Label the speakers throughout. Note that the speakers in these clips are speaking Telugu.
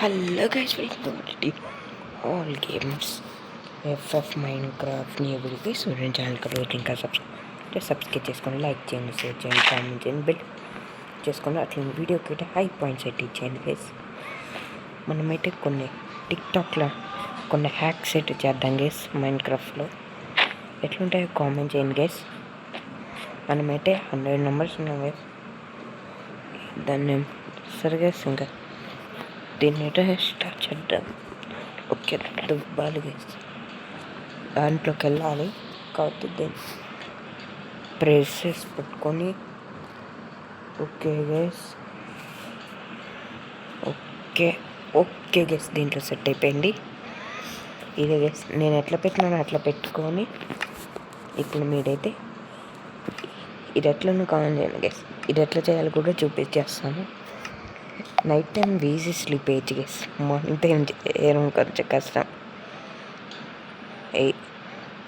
Speaker 1: Hello guys, welcome to all games. FF Minecraft new వీడియోకి సూర్యన్ ఛానల్ రోజు ఇంకా సబ్స్క్రైబ్ చేసుకొని లైక్ చేయండి, షేర్ చేయండి, కామెంట్ చేయండి, బిల్ చేసుకొని అట్లా వీడియోకి అయితే హై పాయింట్స్ అయితే ఇచ్చేయండి గైస్. మనమైతే కొన్ని టిక్టాక్లో కొన్ని హ్యాక్స్ అయితే చేద్దాం గైస్. మైన్క్రాఫ్ట్లో ఎట్లుంటాయో కామెంట్ చేయండి గైస్. మనమైతే 100 నెంబర్స్ ఉన్నాం గైస్. దాన్ని సరిగా ఇంకా దీన్ని స్టార్ట్ చేద్దాం. ఓకే, దుబ్బాలి గైస్, దాంట్లోకి వెళ్ళాలి కాబట్టి దీన్ని ప్రెసెస్ పెట్టుకొని ఓకే గైస్. ఓకే గైస్, దీంట్లో సెట్ అయిపోయింది. ఇదే గైస్, నేను ఎట్లా పెట్టినానో అట్లా పెట్టుకొని ఇప్పుడు మీరైతే ఇది ఎట్లా కామెంట్ చేయండి గైస్. ఇది ఎట్లా చేయాలో కూడా చూపించేస్తాను. నైట్ టైం ఈజీ స్లీప్ వేయచ్చు గైస్, మార్నింగ్ టైం చేయడం కొంచెం కష్టం.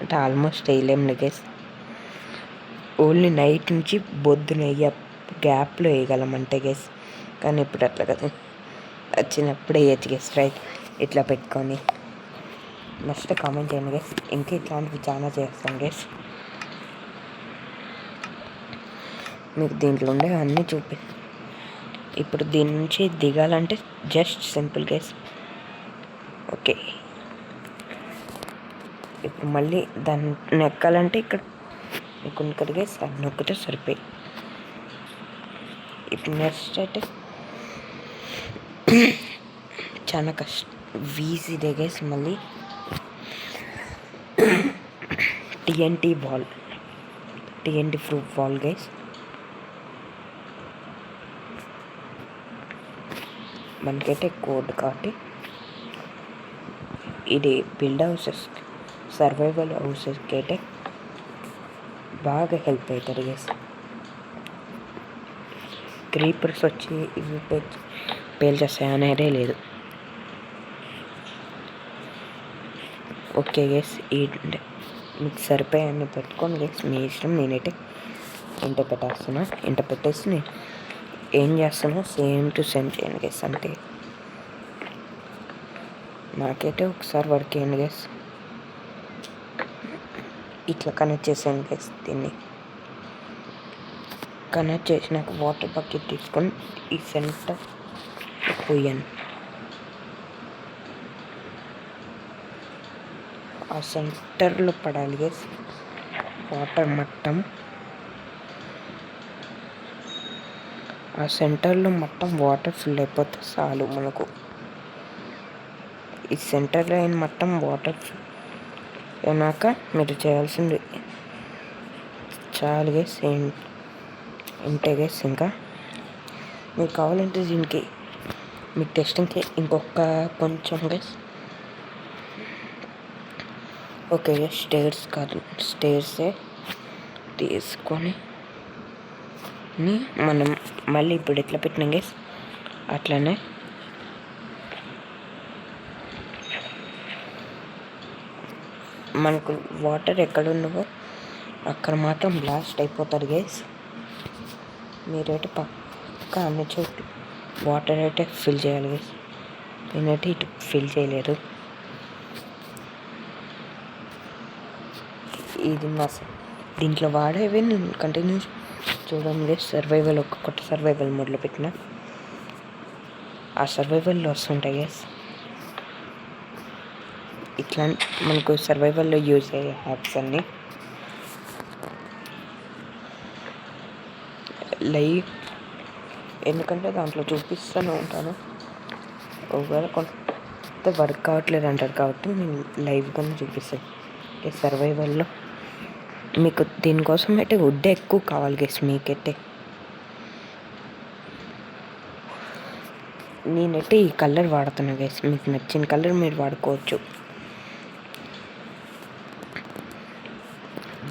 Speaker 1: అంటే ఆల్మోస్ట్ వేయలేము గైస్. ఓన్లీ నైట్ నుంచి పొద్దున గ్యాప్లో వేయగలం అంటే గైస్. కానీ ఇప్పుడు అట్లా కదా, వచ్చినప్పుడు వేయచ్చు గైస్. రైట్, ఇట్లా పెట్టుకొని నెక్స్ట్ కామెంట్ చేయండి గైస్. ఇంకా ఇట్లాంటివి చాలా చేస్తాను గైస్. మీకు దీంట్లో ఉండే అన్నీ ఇప్పుడు దీని నుంచి దిగాలంటే జస్ట్ సింపుల్ గైస్. ఓకే, ఇప్పుడు మళ్ళీ దాన్ని ఎక్కాలంటే ఇక్కడ మీకు గైస్, అది నొక్కితే సరిపోయి. ఇప్పుడు నెక్స్ట్ అయితే చాలా ఈజీదే గైస్. మళ్ళీ టీఎన్టీ ప్రూఫ్ వాల్ గైస్. మనకైతే కోడ్ కాబట్టి ఇది బిల్డ్ హౌసెస్, సర్వైవల్ హౌసెస్కి అయితే బాగా హెల్ప్ అవుతారు గైస్. క్రీపర్స్ వచ్చి ఇవి పేల్చేస్తాయి అనేదే లేదు. ఓకే గైస్, మీకు సరిపోయాన్ని పెట్టుకోండి గైస్, మీ ఇష్టం. నేనైతే ఇంట పెట్టేసి నేను ఏం చేస్తానో సేమ్ టు సేమ్ చేయండి గైస్. అంటే నాకైతే ఒకసారి వర్క్ చేయండి గైస్. ఇట్లా కనెక్ట్ చేసాను గైస్. దీన్ని కనెక్ట్ చేసినాక వాటర్ బకెట్ తీసుకొని ఈ సెంటర్ పోయాను. ఆ సెంటర్లో పడాలి గైస్ వాటర్ మట్టం. ఆ సెంటర్లో మొత్తం వాటర్ ఫిల్ అయిపోతే చాలు మనకు. ఈ సెంటర్లో అయిన మొత్తం వాటర్ ఫిల్ అయినాక మీరు చేయాల్సింది చాలు గైస్. ఇంతే గైస్. ఇంకా మీకు కావాలంటే దీనికి మీకు టెస్టింగ్కి ఇంకొక కొంచెం గైస్. ఓకే గైస్, స్టేర్సే తీసుకొని మనం మళ్ళీ ఇప్పుడు ఎట్లా పెట్టినాం గైస్ అట్లనే మనకు వాటర్ ఎక్కడ ఉన్నవో అక్కడ మాత్రం బ్లాస్ట్ అయిపోతారు గైస్. మీరైతే పక్కా అన్ని చోట్ల వాటర్ అయితే ఫిల్ చేయాలి గైస్. నేనైతే ఇటు ఫిల్ చేయలేదు. ఇది దీంట్లో వాడేవి నేను కంటిన్యూ చూడండి గైస్. సర్వైవల్ ఒక్కొక్కటి సర్వైవల్ మోడ్లో పెట్టిన ఆ సర్వైవల్లో వస్తుంటాయి గైస్. ఇట్లా మనకు సర్వైవల్లో యూజ్ అయ్యే హ్యాక్స్ అన్నీ లైవ్, ఎందుకంటే దాంట్లో చూపిస్తూనే ఉంటాను. ఒకవేళ కొంత వర్క్ కావట్లేదు అంటారు కాబట్టి నేను లైవ్గానే చూపిస్తాను. ఈ సర్వైవల్లో మీకు దీనికోసం అయితే వుడ్ ఎక్కువ కావాలి గైస్. మీకైతే నేనైతే ఈ కలర్ వాడుతున్నా గైస్. మీకు నచ్చిన కలర్ మీరు వాడుకోవచ్చు.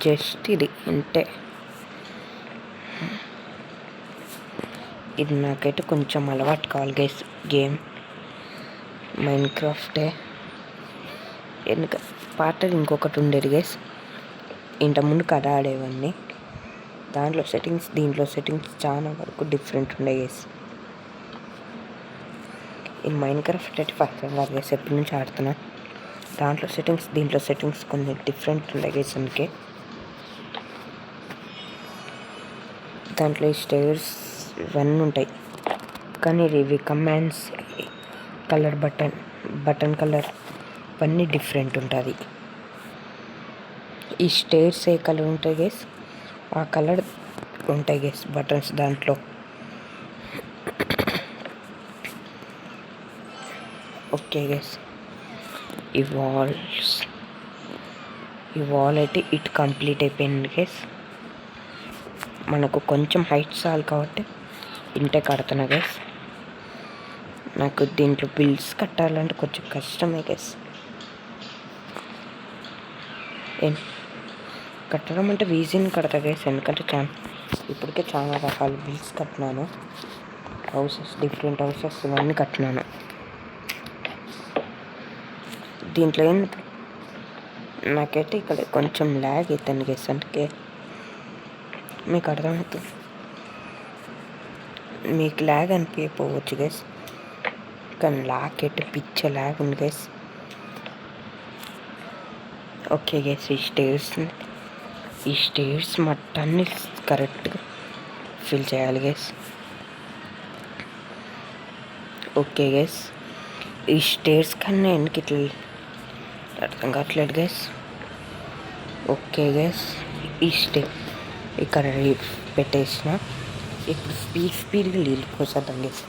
Speaker 1: జస్ట్ ఇది అంటే ఇది నాకైతే కొంచెం అలవాటు కావాలి గైస్. గేమ్ మైన్క్రాఫ్టే పాటలు ఇంకొకటి ఉండేది గైస్. ఇంతకుముందు కథ ఆడేవన్నీ. దీంట్లో సెట్టింగ్స్ చాలా వరకు డిఫరెంట్ ఉండే గైస్. ఈ మైన్క్రాఫ్ట్ అయితే ఫస్ట్ టైం కాదు గైస్, ఎప్పటి నుంచి ఆడుతున్నా. దీంట్లో సెట్టింగ్స్ కొన్ని డిఫరెంట్ ఉన్నాయి గైస్. అందుకే దాంట్లో ఈ స్టేర్స్ ఇవన్నీ ఉంటాయి, కానీ ఇవి కమాండ్స్, కలర్ బటన్ కలర్ ఇవన్నీ డిఫరెంట్ ఉంటుంది. ఈ స్టేర్స్ ఏ కలర్ ఉంటాయి గైస్, ఆ కలర్ ఉంటాయి గైస్ బటన్స్ దాంట్లో. ఓకే గైస్, ఈ వాల్ అయితే ఇట్ కంప్లీట్ అయిపోయింది గైస్. మనకు కొంచెం హైట్ చాలు కాబట్టి ఇంటే కడుతున్నా గైస్. నాకు దీంట్లో బిల్స్ కట్టాలంటే కొంచెం కష్టమే గైస్. కట్టడం అంటే ఈజీని కడతా గైస్, ఎందుకంటే ఇప్పటికే చాలా రకాల బిల్స్ కట్టినాను. డిఫరెంట్ హౌసెస్ ఇవన్నీ కట్టినాను. దీంట్లో ఏంటి నాకైతే ఇక్కడ కొంచెం ల్యాగ్ అవుతుంది గైస్, అందుకే మీకు అర్థమవుతుంది. మీకు ల్యాగ్ అనిపించకపోవచ్చు గైస్, కానీ నాకైతే పిచ్చ ల్యాగ్ ఉంది గైస్. ఓకే గైస్, ఈ స్టేర్స్ మొత్తాన్ని కరెక్ట్గా ఫిల్ చేయాలి గైస్. ఓకే గైస్, ఈ స్టేర్స్ కన్నా ఎందుకు ఇట్లా అర్థం కావట్లేదు గైస్. ఓకే గైస్, ఇక్కడ పెట్టేసిన. ఇప్పుడు స్పీడ్గా నీళ్ళు పోసేద్దాం గైస్.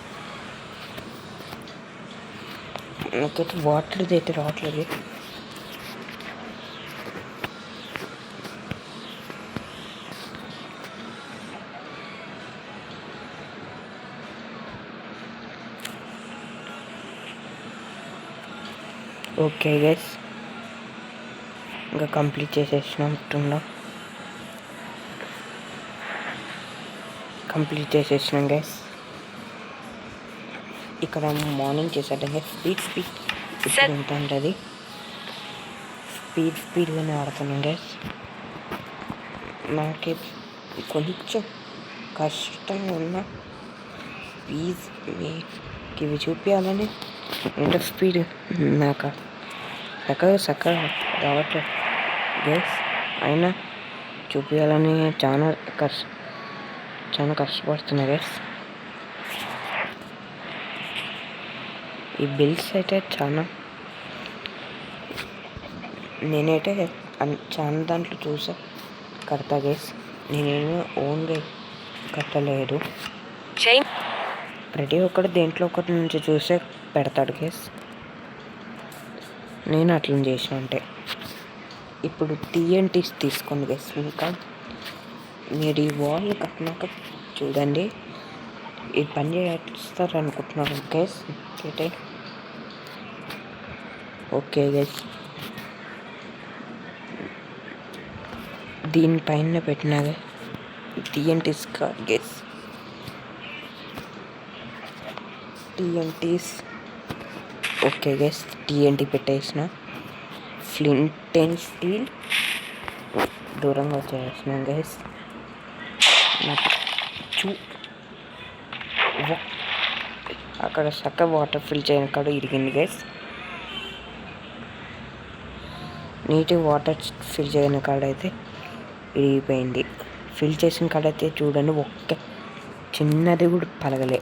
Speaker 1: నాకైతే వాటర్ అయితే రావట్లేదు. ఓకే గైస్, ఇంకా కంప్లీట్ చేసేసినాం గైస్. ఇక్కడ మార్నింగ్ చేసేద్దాం గైస్. స్పీడ్ ఉంటుంది, స్పీడ్గానే ఆడుతున్నాం గైస్. నాకే కొంచెం కష్టంగా ఉన్న ప్లీజ్ మీకు ఇవి చూపించాలని ఎంత స్పీడ్ నాకు చక్కగా రావట్లేదు గైస్. అయినా చూపించాలని చాలా కష్టపడుతున్నా గైస్. ఈ బిల్స్ అయితే నేనైతే చాలా దాంట్లో చూసా కడతా గైస్. నేనేమో ఓన్గా కట్టలేదు, ప్రతి ఒక్కటి దేంట్లో ఒకటి నుంచి చూసే పెడతాడు గైస్. నేను అట్లా చేసిన అంటే ఇప్పుడు TNTs తీసుకోండి గైస్. ఇంకా మీరు ఈ వాల్ కట్టినాక చూడండి, ఈ పని చేస్తారు అనుకుంటున్నాను గైస్. ఓకే గైస్, దీనిపైన పెట్టినాగా TNTs కాదు guys, TNTs. Okay guys, TNT పెట్టేసిన. ఫ్లింట్ అండ్ స్టీల్ దూరంగా వచ్చేసినాం గైస్. నాకు అక్కడ చక్కగా వాటర్ ఫిల్ చేయని కాడ ఇరిగింది గైస్. నీటి వాటర్ ఫిల్ చేయని కాడ అయితే ఇరిగిపోయింది. ఫిల్ చేసిన కాడ అయితే చూడండి ఒక్క చిన్నది కూడా పలగలే.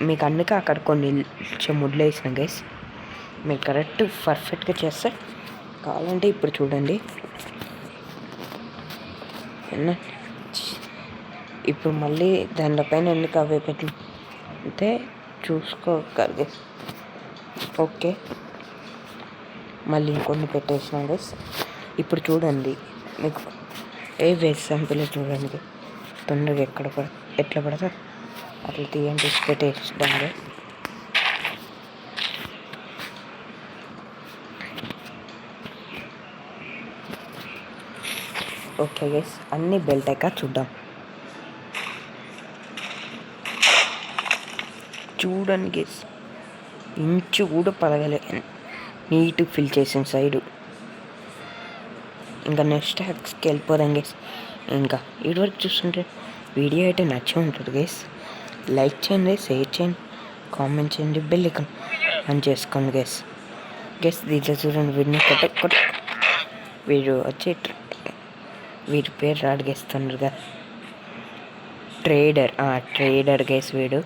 Speaker 1: మీకు అందుకే అక్కడ కొన్ని ముడ్లు వేసిన గైస్. మీరు కరెక్ట్ పర్ఫెక్ట్గా చేస్తే కావాలంటే ఇప్పుడు చూడండి. ఇప్పుడు మళ్ళీ దానిపైన ఎందుకు అవే అంటే చూసుకోగలి గైస్. ఓకే, మళ్ళీ ఇంకొన్ని పెట్టేసినాం గైస్. ఇప్పుడు చూడండి, మీకు ఎగ్జాంపుల్ చూడండి తొందరగా ఎట్లా పడతా అట్లా TNT పెట్టేసినాం. ఓకే గైస్, అన్నీ బెల్ట్ అయ్యాక చూద్దాం. చూడండి గైస్, ఇంచు కూడా పలగలే, నీట్ ఫిల్ చేసిన సైడు. ఇంకా నెక్స్ట్ హ్యాక్స్కి వెళ్ళిపోదాం గైస్. ఇంకా ఇటువరకు చూస్తుంటే వీడియో అయితే నచ్చి ఉంటుంది గైస్. లైక్ చేయండి, షేర్ చేయండి, కామెంట్ చేయండి, బెల్ ఐకాన్ ఆన్ చేసుకోండి గైస్. గైస్ దీంట్లో చూడండి, వీడిని కొట్ట వీడు వచ్చి వీడి పేరు అడిగేస్తుండ్రుగా, ట్రేడర్ గైస్ వీడు.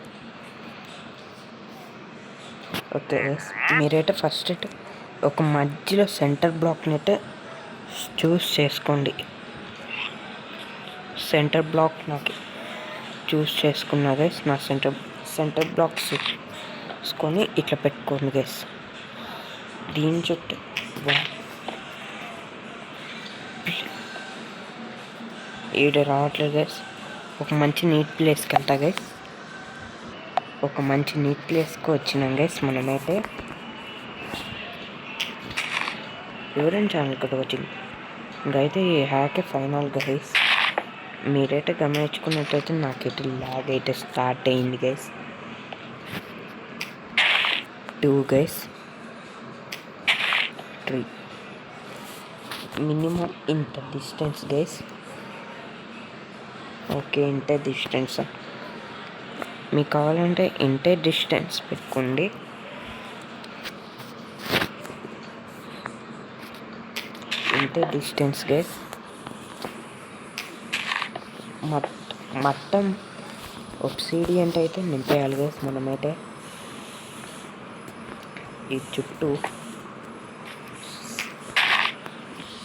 Speaker 1: ఓకే గైస్, మీరైతే ఫస్ట్ అయితే ఒక మధ్యలో సెంటర్ బ్లాక్ని అయితే చూస్ చేసుకోండి. సెంటర్ బ్లాక్ నాకు చూస్ చేసుకున్నా గైస్. నా సెంటర్ బ్లాక్స్ చూసుకొని ఇట్లా పెట్టుకోండి గైస్. దీని చుట్టూ ఈడ రావట్లేదు గైస్. ఒక మంచి నీట్ ప్లేస్కి వెళ్తా గైస్. ఒక మంచి నీట్ ప్లేస్కి వచ్చినాం గైస్. మనమైతే ఎవరైనా ఛానల్ కూడా వచ్చింది ఇంకైతే ఈ హ్యాకే ఫైనల్ గైస్. మీరైతే గమనించుకున్నట్టయితే నాకైతే లాగ్ అయితే స్టార్ట్ అయింది గైస్. 2 గైస్, 3 మినిమం ఇంత డిస్టెన్స్ గైస్. ఓకే, ఇంతే డిస్టెన్స్. మీకు కావాలంటే ఇంతే డిస్టెన్స్ పెట్టుకోండి. ఇంతే డిస్టెన్స్ గైస్. మొత్తం ఒబ్సిడియన్ అయితే నింపేయాలి గైస్. మనమైతే ఈ చుట్టూ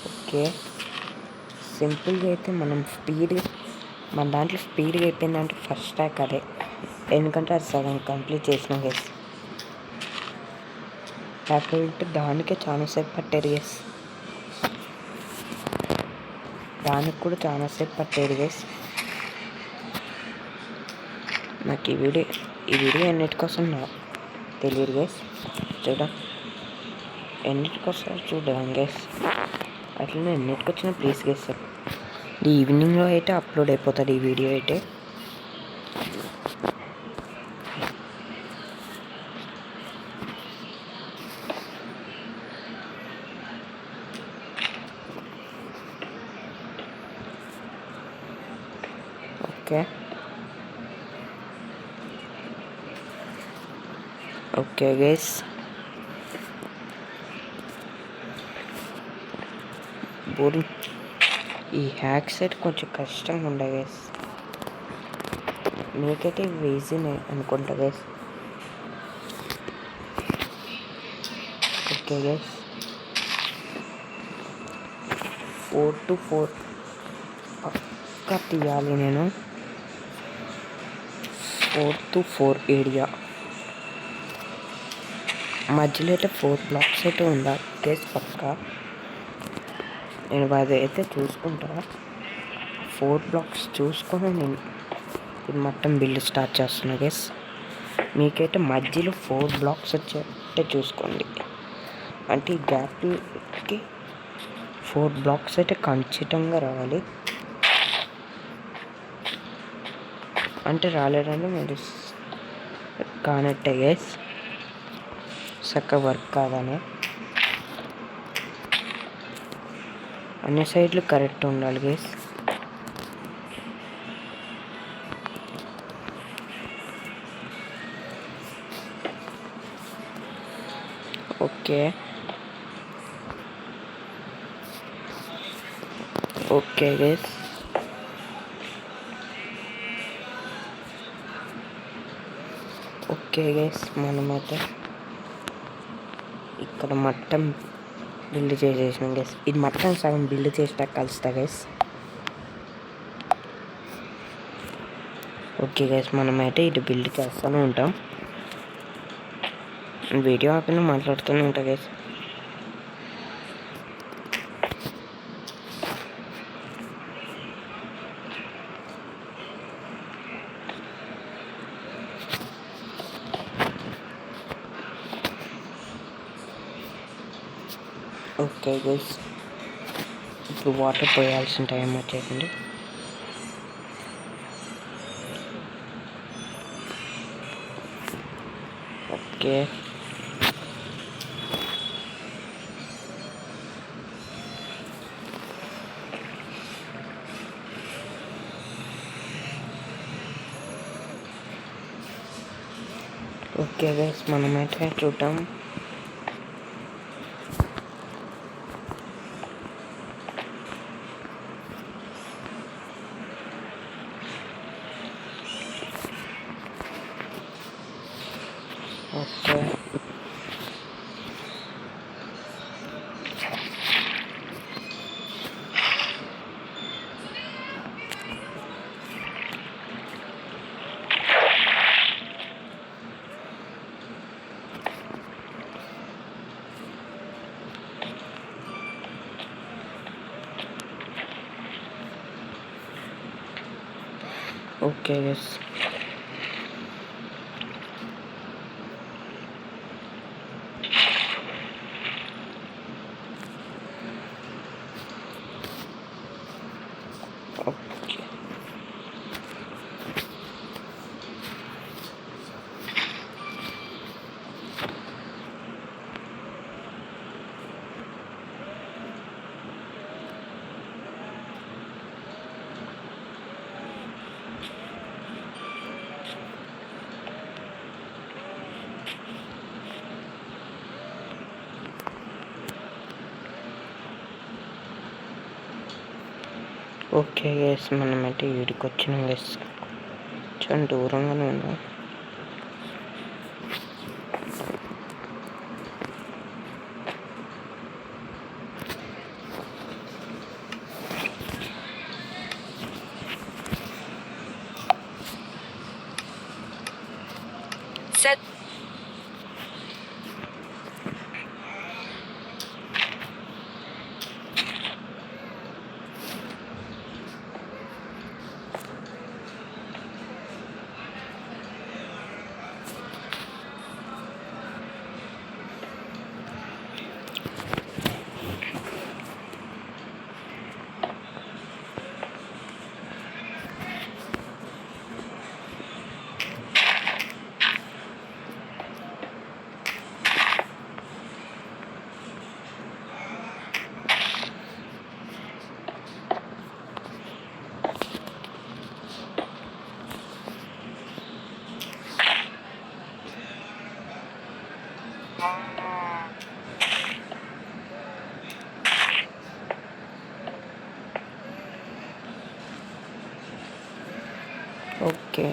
Speaker 1: ఓకే సింపుల్గా అయితే మన దాంట్లో స్పీడ్గా అయిపోయిందంటే ఫస్ట్ ట్యాక్ అదే, ఎందుకంటే అది సగం కంప్లీట్ చేసినాం గైస్. లేకపోతే దానికే చాలాసేపు పట్టేది గైస్. దానికి కూడా చాలాసేపు పట్టేది గైస్. నాకు ఈ వీడియో ఎన్నిటికోసం నాకు తెలియదు గైస్. ఎన్నిటికోసం చూద్దాం గైస్. అట్లనే ఎన్నిటికొచ్చినా ప్లీజ్ గైస్ ఈ ఈవినింగ్లో అయితే అప్లోడ్ అయిపోతుంది ఈ వీడియో అయితే. Okay guys, boring. ఈ హ్యాక్ సెట్ కొంచెం కష్టంగా ఉండే గైస్. మీకైతే ఈజీనే అనుకుంటా గైస్. ఓకే గైస్, 4 to 4 పక్కా తీయాలి నేను. 4 to 4 ఏరియా మధ్యలో అయితే 4 బ్లాక్స్ అయితే ఉండాలి గైస్ పక్కా. నేను అది అయితే చూసుకుంటా. 4 బ్లాక్స్ చూసుకొని నేను ఇది మొత్తం బిల్డ్ స్టార్ట్ చేస్తున్నా గైస్. మీకైతే మధ్యలో 4 బ్లాక్స్ వచ్చేట్టే చూసుకోండి. అంటే ఈ గ్యాప్కి 4 బ్లాక్స్ అయితే ఖచ్చితంగా రావాలి. అంటే రాలేదంటే మీరు కానట్టే గైస్, చక్కగా వర్క్ కాదని. అన్ని సైడ్లు కరెక్ట్ ఉండాలి guys. Okay okay guys, okay guys, మనమైతే ఇక్కడ మొత్తం బిల్డ్ చేసేసినాం గైస్. ఇది మొత్తం సగం బిల్డ్ చేసినా కలుస్తా గైస్. ఓకే గైస్, మనమైతే ఇది బిల్డ్ చేస్తూనే ఉంటాం. వీడియో ఆపిన మాట్లాడుతూనే ఉంటా గైస్. ఓకే గైస్, ఇప్పుడు వాటర్ పోయాల్సిన టైం వచ్చేసింది. ఓకే ఓకే గైస్, మనమైతే చూద్దాం. Okay okay guys, okay okay guys, మనమైతే వీడికి వచ్చినాం గైస్. చాలా దూరంగానే ఉన్నాం. ఓకే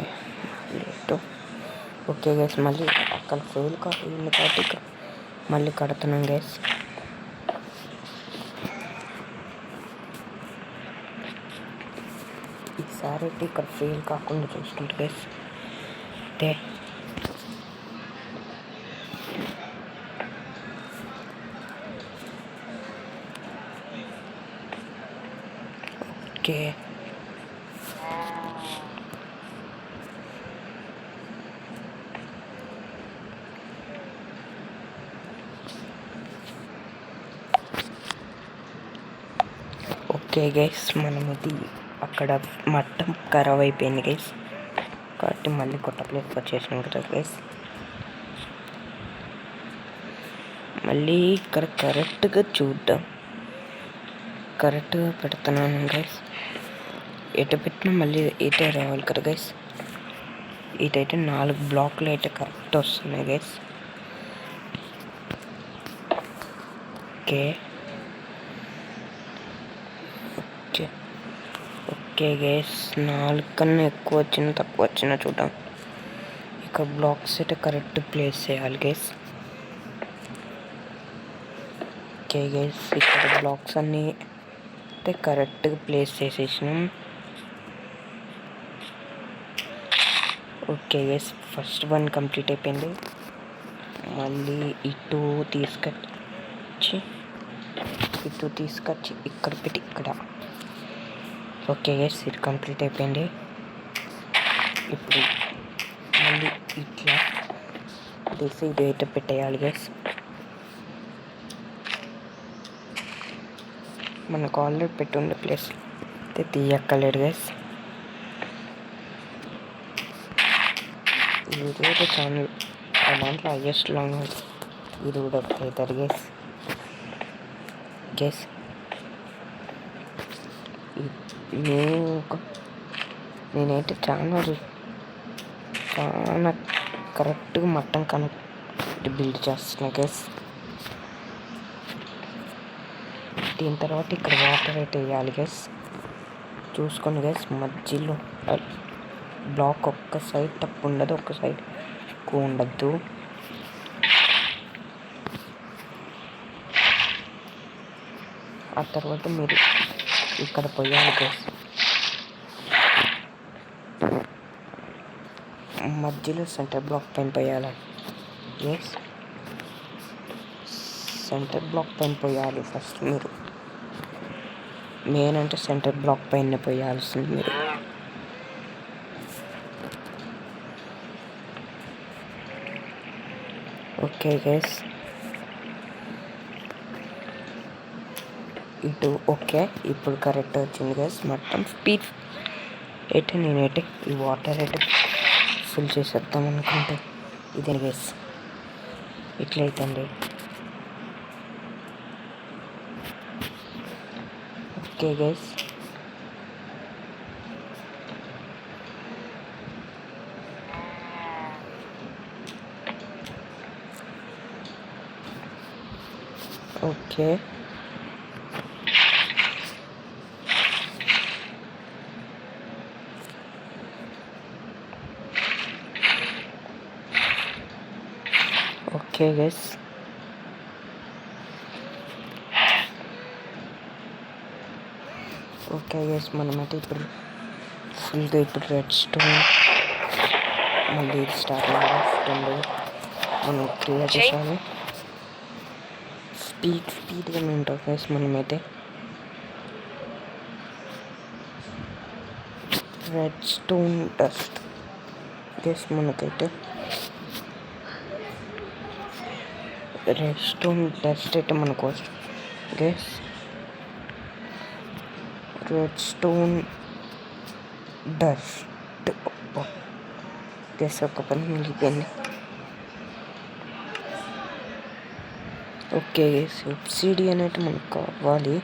Speaker 1: ఓకే గైస్, మళ్ళీ అక్కడ ఫెయిల్ కాకుండా కాబట్టి మళ్ళీ కడుతున్నాం గైస్. ఈసారి అయితే ఇక్కడ ఫెయిల్ కాకుండా చూసుకుంటా గైస్. అయితే ఓకే ఓకే గైస్, మనం ఇది అక్కడ మట్టం ఖరాబ్ అయిపోయింది గైస్, కాబట్టి మళ్ళీ కొత్త ప్లేస్కి వచ్చేసినాం కదా గైస్. మళ్ళీ ఇక్కడ కరెక్ట్గా చూద్దాం. కరెక్ట్గా పెడుతున్నాను గైస్. ఎటు పెట్టినా మళ్ళీ ఇటే రావాలి కదా గైస్. ఇటైతే 4 బ్లాక్లు అయితే కరెక్ట్ వస్తున్నాయి guys. Okay okay okay guys, 4 కన్నా ఎక్కువ వచ్చినా తక్కువ వచ్చినా చూద్దాం. ఇక్కడ బ్లాక్స్ అయితే కరెక్ట్ ప్లేస్ చేయాలి గైస్. ఓకే గైస్, ఇక్కడ బ్లాక్స్ అన్నీ అయితే కరెక్ట్గా ప్లేస్ చేసేసినాం. Okay guys, first one complete అయిపోయింది. మళ్ళీ ఇటు తీసుకొచ్చి ఇక్కడ పెట్టి ఇక్కడ. ఓకే గైస్, ఇది కంప్లీట్ అయిపోయింది. ఇప్పుడు మళ్ళీ ఇట్లా తీసి ఇది అయితే పెట్టేయాలి గైస్. మనకు ఆల్రెడీ పెట్టుండే ప్లేస్ అయితే తీయక్కర్లేదు గైస్. ఇది కూడా ఛానల్ దాంట్లో హైయెస్ట్ లాంగ్ ఇది కూడా అవుతారు గైస్. గైస్ నేనైతే చాలా కరెక్ట్గా మట్టం కనెక్ట్ బిల్డ్ చేస్తున్నాను గైస్. దీని తర్వాత ఇక్కడ వాటర్ అయితే వేయాలి గైస్. చూసుకోండి గైస్, మధ్యలో బ్లాక్ ఒక్క సైడ్ తప్పు ఉండదు, ఒక్క సైడ్ ఎక్కువ ఉండద్దు. ఆ తర్వాత మీరు ఇక్కడ పోయాలి గైస్. మధ్యలో సెంటర్ బ్లాక్ పైన పోయాలి. ఎస్, సెంటర్ బ్లాక్ పైన పోయాలి ఫస్ట్ మీరు. మెయిన్ అంటే సెంటర్ బ్లాక్ పైన పోయాల్సింది మీరు. ఓకే గైస్, ఇటు ఓకే, ఇప్పుడు కరెక్ట్ వచ్చింది గైస్. మొత్తం స్పీడ్ అయితే నేనైతే ఈ వాటర్ అయితే ఫుల్ చేసేద్దాం అనుకుంటే ఇదే గైస్, ఇట్లయితండి. Okay guys, okay okay guys, okay guys, మనమైతే ఇప్పుడు ఫుల్గా ఇప్పుడు రెడ్ స్టోన్ మళ్ళీ స్టార్ట్ అవ్వాలి. మనం క్లియర్ చేసాము. స్పీడ్గా ఉంటాం గైస్. మనమైతే రెడ్ స్టోన్ డస్ట్ గైస్, మనకైతే రెడ్ స్టోన్ డస్ట్ అయితే మనకు guys. Red stone dust guys, ఒక పని మిగిలిపోయింది. ఓకే గైస్, ఒబ్సిడియన్ అయితే మనకు కావాలి.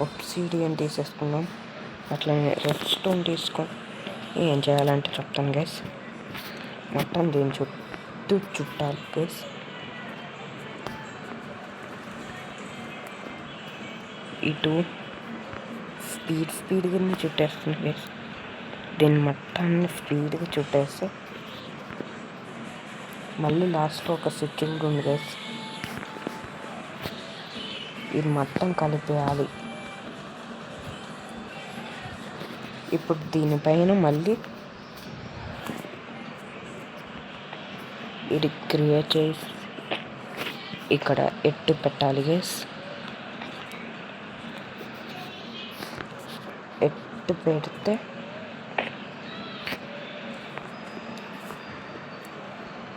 Speaker 1: ఒబ్సిడియన్ తీసేసుకున్నాం. అట్లనే రెడ్ స్టోన్ తీసుకొని ఏం చేయాలంటే చెప్తాను గైస్. మొత్తం దీని చుట్టూ చుట్టాలి గైస్. ఇటు స్పీడ్గా చుట్టేస్తుంది గైస్. దీన్ని మొత్తాన్ని స్పీడ్గా చుట్టేస్తే మళ్ళీ లాస్ట్లో ఒక సెకండ్ ఉంది గైస్. ఇది మొత్తం కలిపేయాలి. ఇప్పుడు దీనిపైన మళ్ళీ ఇది క్రియేట్ చేసి ఇక్కడ ఎట్టు పెట్టాలి గైస్. ఎట్టు పెడితే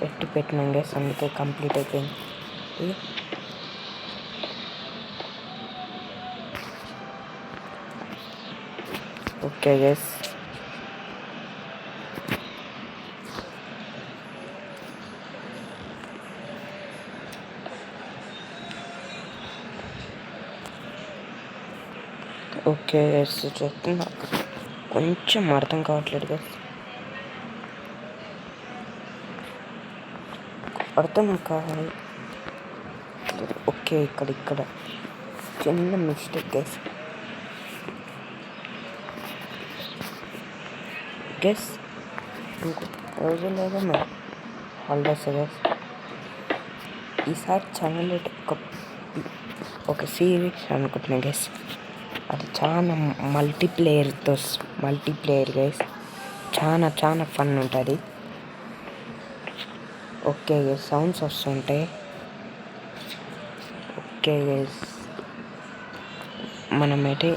Speaker 1: ఎట్టు పెట్టినాం గైస్, అందుకే కంప్లీట్ అయిపోయింది. ఓకే గైస్, ఓకే గైస్, చెప్తున్నా కొంచెం అర్థం కావట్లేదు గైస్. అర్థం కావాలి. ఓకే, ఇక్కడ చిన్న మిస్టేక్ గైస్. గైస్ ఇంకో రోజు లేదా మేము హాలిడేస్ గైస్. ఈసారి ఛానల్ ఒక సిరీస్ అనుకుంటున్నాను గైస్. అది చాలా మల్టీప్లేయర్ గైస్. చాలా ఫన్ ఉంటుంది. ఓకే గైస్, సౌండ్స్ వస్తుంటాయి. ఓకే గైస్, మనమైతే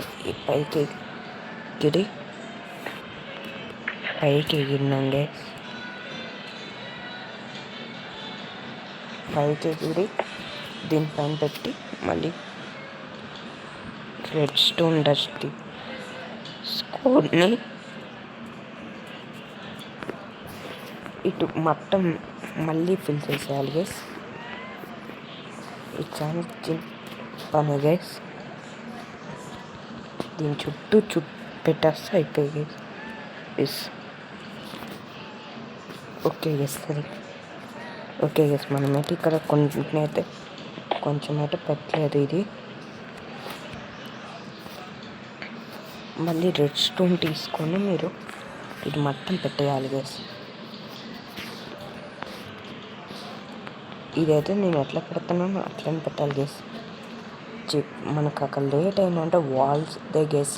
Speaker 1: పైకి ఎగిరినాం గైస్. పైకి ఎగిరి దీనిపైన పెట్టి మళ్ళీ రెడ్ స్టోన్ డస్ట్ స్కోర్ని ఇటు మొత్తం మళ్ళీ ఫిల్ చేసేయాలి గైస్. ఇది చాలా చిన్న పని గైస్. దీని చుట్టూ పెట్టేస్తే అయిపోయి గైస్. ఓకే గైస్ సరే. ఓకే గైస్ మనమైతే ఇక్కడ కొంచెం అయితే పెట్టలేదు. ఇది మళ్ళీ రెడ్ స్టోన్ తీసుకొని మీరు ఇది మొత్తం పెట్టేయాలి గైస్. ఇదైతే నేను ఎట్లా పెడుతున్నానో అట్లనే పెట్టాలి గైస్. మనకు అక్కడ లేట్ అయిందంటే వాల్స్ దే గైస్,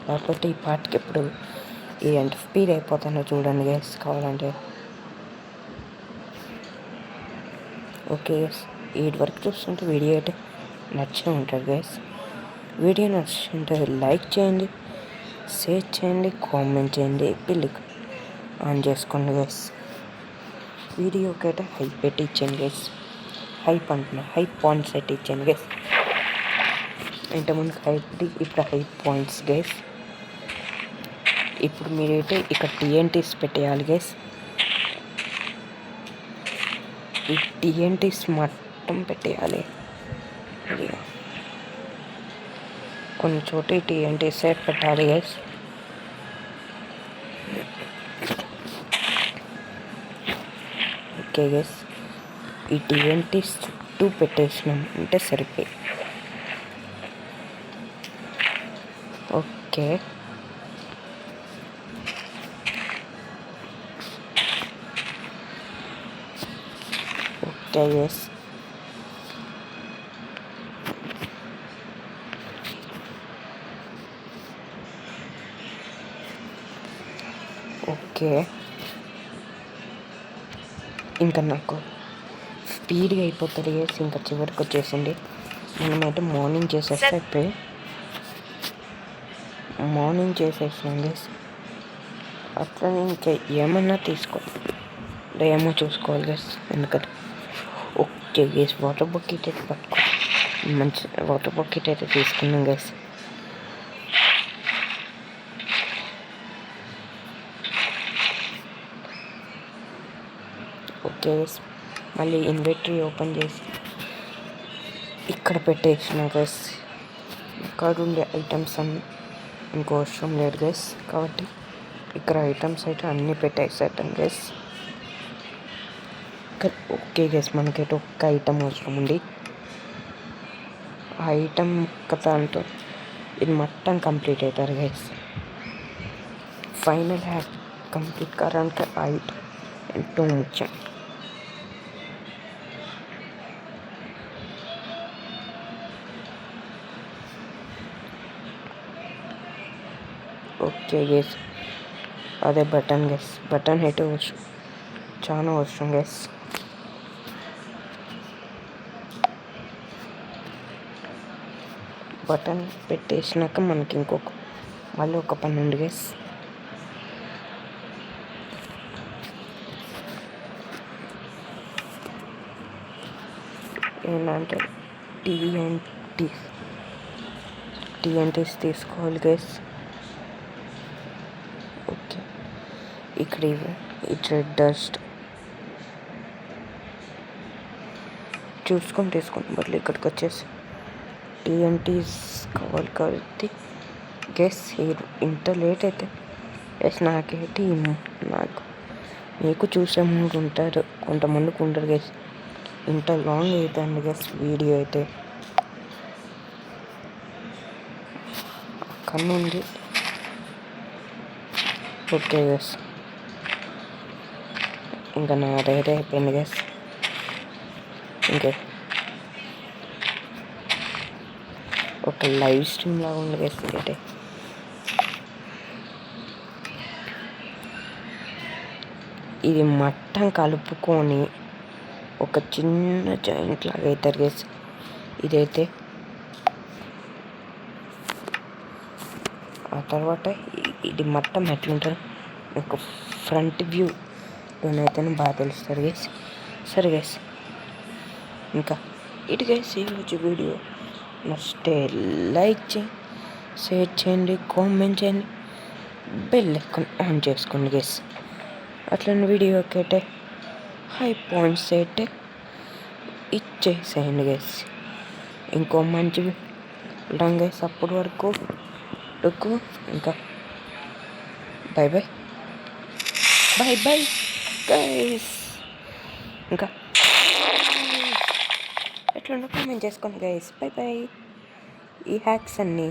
Speaker 1: లేకపోతే ఈ పార్ట్కి ఎప్పుడు ఈ ఎంత స్పీడ్ అయిపోతానో చూడండి గైస్ కావాలంటే. ఓకే గైస్ వీటి వరకు చూస్తుంటే వీడియో అయితే నచ్చే ఉంటుంది గైస్. వీడియో నచ్చుంటే లైక్ చేయండి, షేర్ చేయండి, కామెంట్ చేయండి, బిల్ ఆన్ చేసుకోండి గైస్. వీడియోకి అయితే హైప్ పెట్టి ఇచ్చాను గైస్. హైప్ పాయింట్స్ అయితే ఇచ్చాను గైస్. ఇంతకుముందు ఇప్పుడు హైప్ పాయింట్స్ గైస్. ఇప్పుడు మీరైతే ఇక్కడ టీఎన్టీస్ పెట్టేయాలి గైస్. ఈ టీఎన్టీస్ మొత్తం పెట్టేయాలి. కొన్ని చోట టీఎన్టీస్ పెట్టాలి గైస్. ఓకే గైస్ ఈ టీఎన్టీస్ చుట్టూ పెట్టేసినాం అంటే సరిపోయి. ఓకే ఓకే గైస్ ఓకే ఇంకా నాకు స్పీడ్గా అయిపోతుంది గైస్. ఇంకా చివరికి వచ్చేసింది. మనమైతే మార్నింగ్ చేసేసాం గైస్. అట్లనే ఇంకా ఏమన్నా ఏమో చూసుకోవాలి గైస్ ఎందుకంటే. ఓకే గైస్ వాటర్ బకెట్ అయితే మంచి వాటర్ బకెట్ అయితే తీసుకున్నాం గైస్. ఓకే గైస్ మళ్ళీ ఇన్వెంటరీ ఓపెన్ చేసి ఇక్కడ పెట్టేసిన గైస్. ఇక్కడ ఉండే ఐటమ్స్ అన్నీ ఇంకో అవసరం లేదు గైస్, కాబట్టి ఇక్కడ ఐటమ్స్ అయితే అన్నీ పెట్టేసేటాం గైస్. ఓకే గైస్ మనకైతే ఒక్క ఐటమ్ అవసరం ఉంది. ఆ ఐటమ్ దాంతో ఇది మొత్తం కంప్లీట్ అవుతారు గైస్. ఫైనల్ హ్యాక్ కంప్లీట్ కావడానికి ఆ ఐటమ్ ఎంతో ముఖ్యం. ఓకే గైస్ అదే బటన్ గైస్. బటన్ అయితే చాలా అవసరం గైస్. బటన్ పెట్టేసినాక మనకి మళ్ళీ ఒక పని ఉంది గైస్. ఏంటంటే టీఎన్టీస్ తీసుకోవాలి గైస్. ఓకే ఇక్కడ ఈ రెడ్ డస్ట్ చూసుకొని తీసుకోండి. బట్ ఇక్కడికి వచ్చేసి టీఎన్టీస్ కావాలి కాబట్టి గెస్ ఇంత లేట్ అయితే గెస్ మీకు చూసే ముందు ఉంటారు, కొంతమందికి ఉంటారు గెస్. ఇంత లాంగ్ అవుతుంది గెస్ వీడియో అయితే. కన్ను ఉంది. ఓకే గెస్ ఇంకా నా రైట్ అయిపోయింది గెస్. ఇంకే ఒక లైవ్ స్ట్రీమ్ లాగా ఉంది గెస్. అయితే ఇది మట్టం కలుపుకొని ఒక చిన్న జాయింట్ లాగా అవుతారు గెస్. ఇదైతే ఆ తర్వాత ఇది మొత్తం ఎట్లుంటుంది ఒక ఫ్రంట్ వ్యూలోనైతేనే బాగా తెలుస్తారు గైస్. సరే గైస్ ఇంకా ఇటు గైస్ ఈరోజు వీడియో నచ్చితే లైక్ చేయండి, షేర్ చేయండి, కామెంట్ చేయండి, బెల్ ఐకాన్ ఆన్ చేసుకోండి గైస్. అట్లనే వీడియోకి అయితే హై పాయింట్స్ అయితే ఇచ్చేసేయండి గైస్. ఇంకో మంచి ఉంటాం గైస్. అప్పటి వరకు ఇంకా బాయ్ బాయ్. గైస్ ఇంకా ఎట్లుండో కామెంట్ చేసుకోండి గైస్. Bye bye. ఈ హ్యాక్స్ అన్నీ